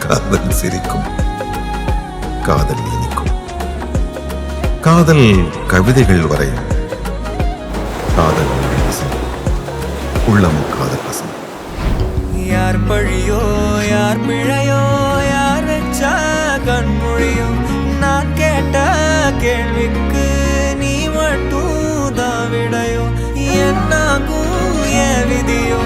காதல் சிரிக்கும், காதல் இனிக்கும், காதல் கவிதைகள் வரையும், காதல் உள்ளமும் காதல் வசம். யார் பழியோ யார் பிழையோ யார் வச்சா கண்மொழியோ, நான் கேட்ட கேள்விக்கு நீ மட்டும் தான் விடையோ, என்னாகும் என் விதியோ